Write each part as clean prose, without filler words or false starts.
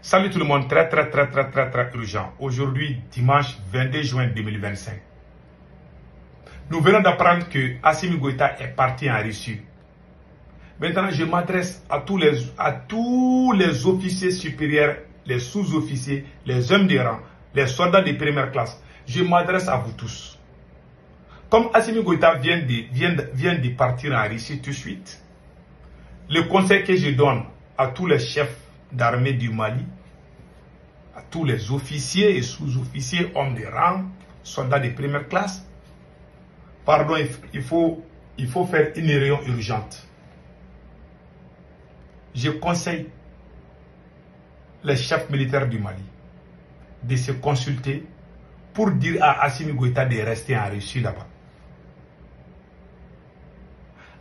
Salut tout le monde, très urgent. Aujourd'hui, dimanche 22 juin 2025. Nous venons d'apprendre que Assimi Goïta est parti en Russie. Maintenant, je m'adresse à tous les officiers supérieurs, les sous-officiers, les hommes de rang, les soldats de première classe. Je m'adresse à vous tous. Comme Assimi Goïta vient de partir en Russie tout de suite, le conseil que je donne à tous les chefs d'armée du Mali, à tous les officiers et sous-officiers, hommes de rang, soldats de première classe, pardon, il faut faire une réunion urgente. Je conseille les chefs militaires du Mali de se consulter pour dire à Assimi Goïta de rester en Russie là-bas.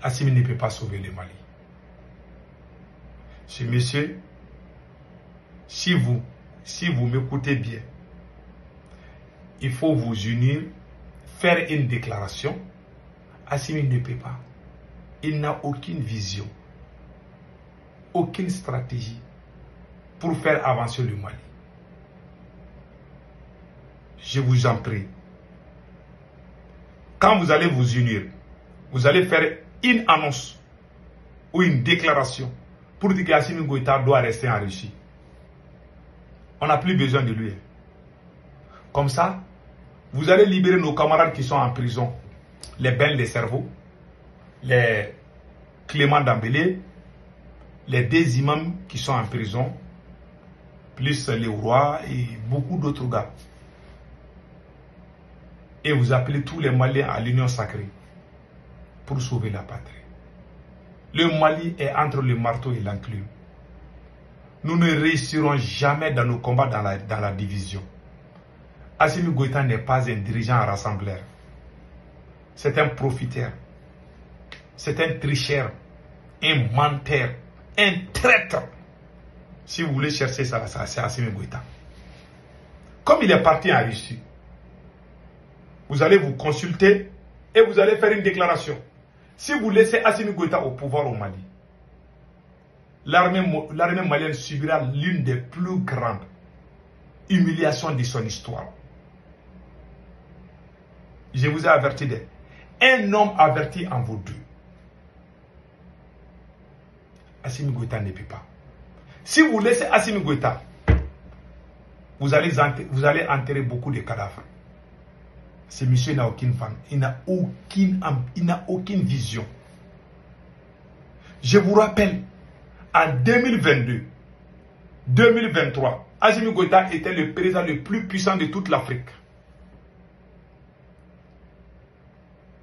Assimi ne peut pas sauver le Mali. Ce monsieur, si vous m'écoutez bien, il faut vous unir, faire une déclaration. Assimi ne peut pas. Il n'a aucune vision, aucune stratégie pour faire avancer le Mali. Je vous en prie. Quand vous allez vous unir, vous allez faire une annonce ou une déclaration pour dire qu'Assimi Goïta doit rester en Russie. On n'a plus besoin de lui. Comme ça, vous allez libérer nos camarades qui sont en prison. Les Ben les cerveaux, les Clément Dambélé, les deux imams qui sont en prison, plus les rois et beaucoup d'autres gars. Et vous appelez tous les Maliens à l'union sacrée pour sauver la patrie. Le Mali est entre le marteau et l'enclume. Nous ne réussirons jamais dans nos combats dans la division. Assimi Goïta n'est pas un dirigeant rassembleur. C'est un profiteur. C'est un tricheur. Un menteur. Un traître. Si vous voulez chercher ça, c'est Assimi Goïta. Comme il est parti en Russie, vous allez vous consulter et vous allez faire une déclaration. Si vous laissez Assimi Goïta au pouvoir au Mali, l'armée malienne subira l'une des plus grandes humiliations de son histoire. Je vous ai averti un homme averti en vaut deux. Assimi Goïta ne peut pas. Si vous laissez Assimi Goïta, vous allez enterrer beaucoup de cadavres. Ce monsieur n'a aucune femme, il n'a aucune vision. Je vous rappelle, en 2022, 2023, Assimi Goïta était le président le plus puissant de toute l'Afrique.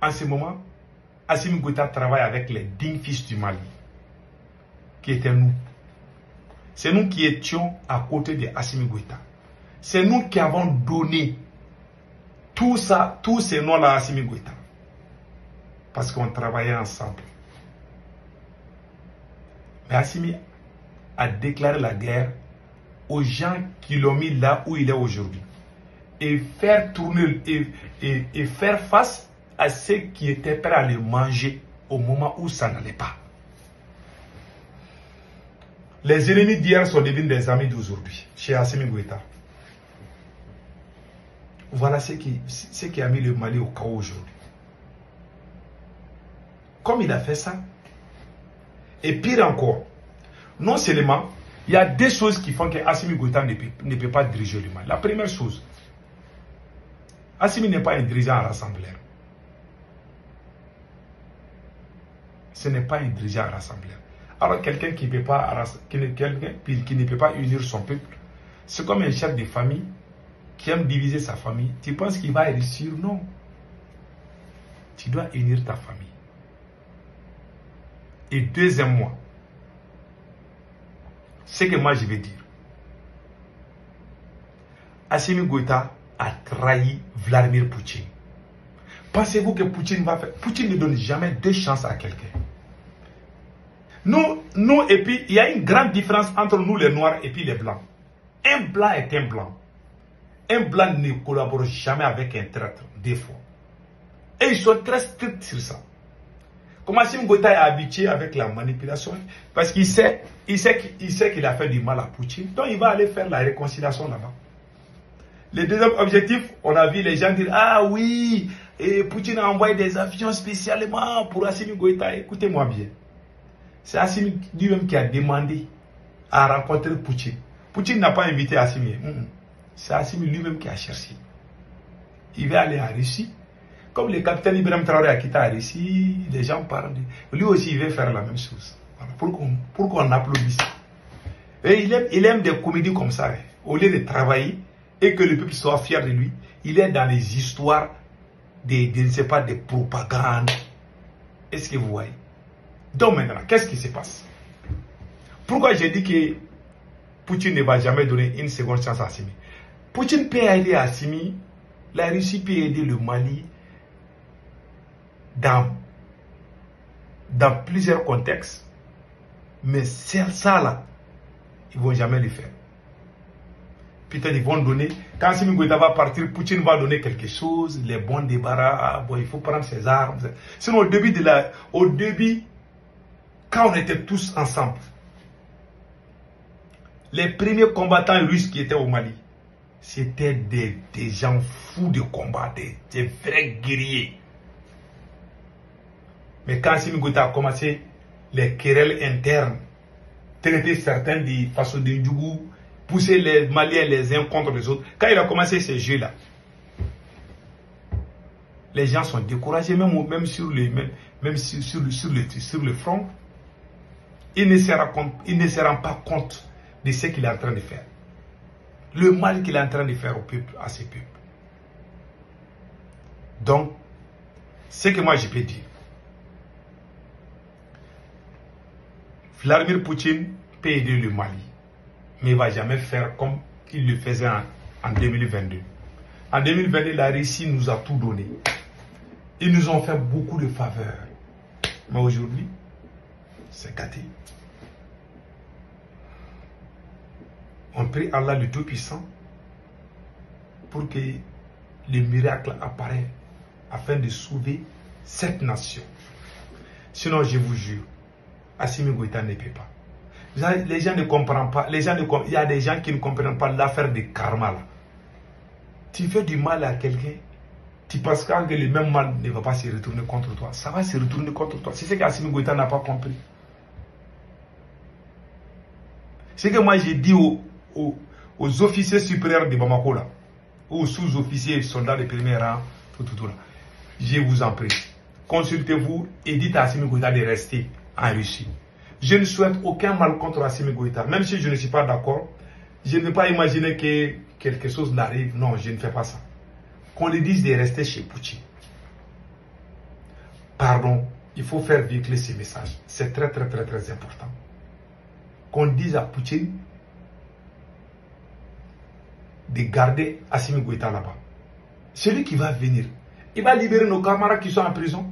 En ce moment, Assimi Goïta travaille avec les dignes fils du Mali, qui étaient nous. C'est nous qui étions à côté de Assimi Goïta. C'est nous qui avons donné tout ça, tous ces noms-là à Assimi Goïta. Parce qu'on travaillait ensemble. Mais Assimi a déclaré la guerre aux gens qui l'ont mis là où il est aujourd'hui. Et faire tourner et faire face à ceux qui étaient prêts à le manger au moment où ça n'allait pas. Les ennemis d'hier sont devenus des amis d'aujourd'hui chez Assimi Goïta. Voilà ce qui a mis le Mali au chaos aujourd'hui. Comme il a fait ça, et pire encore, non seulement, il y a des choses qui font que Assimi Goïta ne peut pas diriger le Mali. La première chose, Assimi n'est pas un dirigeant rassembleur. Ce n'est pas un dirigeant rassembleur. Alors quelqu'un qui ne peut pas unir son peuple, c'est comme un chef de famille qui aime diviser sa famille. Tu penses qu'il va réussir? Non. Tu dois unir ta famille. Et deuxièmement, ce que moi je vais dire, Assimi Goïta a trahi Vladimir Poutine. Pensez-vous que Poutine va faire? Poutine ne donne jamais deux chances à quelqu'un. Nous, et puis, il y a une grande différence entre nous les noirs et puis les blancs. Un blanc est un blanc. Un blanc ne collabore jamais avec un traître, des fois. Et ils sont très stricts sur ça. Comment Assimi Goïta est habitué avec la manipulation? Parce qu'il sait qu'il a fait du mal à Poutine. Donc il va aller faire la réconciliation là-bas. Le deuxième objectif, on a vu les gens dire, ah oui, et Poutine a envoyé des avions spécialement pour Assimi Goïta. Écoutez-moi bien. C'est Assimi lui-même qui a demandé à rencontrer Poutine. Poutine n'a pas invité Assimi. C'est Assimi lui-même qui a cherché. Il va aller en Russie. Comme le capitaine Ibrahim Traoré a quitté la Russie, les gens parlent. Lui aussi, il veut faire la même chose. Voilà, pour qu'on applaudisse. Et il aime des comédies comme ça. Au lieu de travailler et que le peuple soit fier de lui, il est dans les histoires je ne sais pas, des propagandes. Est-ce que vous voyez? Donc maintenant, qu'est-ce qui se passe? Pourquoi j'ai dit que Poutine ne va jamais donner une seconde chance à Assimi? Poutine peut aider Assimi, la Russie peut aider le Mali dans plusieurs contextes, mais ça là, ils ne vont jamais le faire. Peut-être ils vont donner, quand Assimi Goïta va partir, Poutine va donner quelque chose, les bons débarras, bon, il faut prendre ses armes. Sinon au début, quand on était tous ensemble, les premiers combattants russes qui étaient au Mali, c'était des gens fous de combat, des vrais guerriers. Mais quand Assimi Goïta a commencé les querelles internes, traiter certains de façon de Ndjougou, pousser les Maliens les uns contre les autres, quand il a commencé ces jeux-là, les gens sont découragés, même sur le front. Ils ne se rendent pas compte de ce qu'il est en train de faire. Le mal qu'il est en train de faire au peuple, à ses peuples. Donc, ce que moi je peux dire, Vladimir Poutine peut aider le Mali, mais il ne va jamais faire comme il le faisait en 2022. En 2022, la Russie nous a tout donné. Ils nous ont fait beaucoup de faveurs. Mais aujourd'hui, c'est gâté. On prie Allah le Tout-Puissant pour que le miracle apparaisse afin de sauver cette nation. Sinon, je vous jure, Assimi Goïta ne peut pas. Les gens ne comprennent pas. Il y a des gens qui ne comprennent pas l'affaire de karma. Là. Tu fais du mal à quelqu'un, tu penses que le même mal ne va pas se retourner contre toi. Ça va se retourner contre toi. C'est ce qu'Assimi Goïta n'a pas compris. C'est que moi j'ai dit aux officiers supérieurs de Bamako, là, aux sous-officiers, soldats de premier rang, tout là, je vous en prie, consultez-vous et dites à Assimi Goïta de rester en Russie. Je ne souhaite aucun mal contre Assimi Goïta, même si je ne suis pas d'accord. Je ne peux pas imaginer que quelque chose n'arrive. Non, je ne fais pas ça. Qu'on lui dise de rester chez Poutine. Pardon, il faut faire véhiculer ces messages. C'est très important. Qu'on dise à Poutine de garder Assimi Goïta là-bas. Celui qui va venir, il va libérer nos camarades qui sont en prison.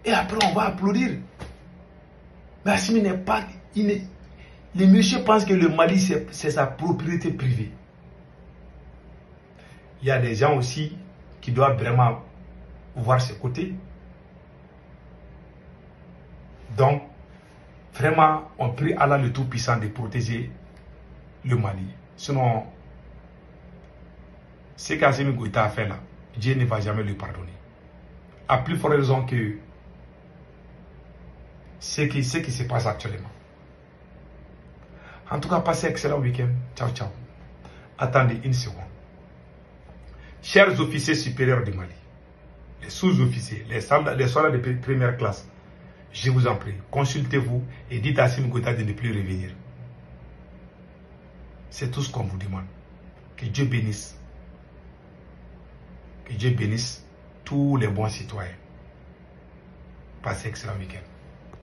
Et après, on va applaudir. Mais Assimi n'est pas... Les messieurs pensent que le Mali, c'est sa propriété privée. Il y a des gens aussi qui doivent vraiment voir ce côté. Donc, vraiment, on prie Allah le Tout-Puissant de protéger le Mali. Sinon, ce qu'Assimi Goïta a fait là, Dieu ne va jamais lui pardonner. À plus forte raison que ce qui se passe actuellement. En tout cas, passez un excellent week-end. Ciao, ciao. Attendez une seconde. Chers officiers supérieurs du Mali, les sous-officiers, les soldats de première classe, je vous en prie, consultez-vous et dites à Assimi Goïta de ne plus revenir. C'est tout ce qu'on vous demande. Que Dieu bénisse. Que Dieu bénisse tous les bons citoyens. Passez un excellent week-end.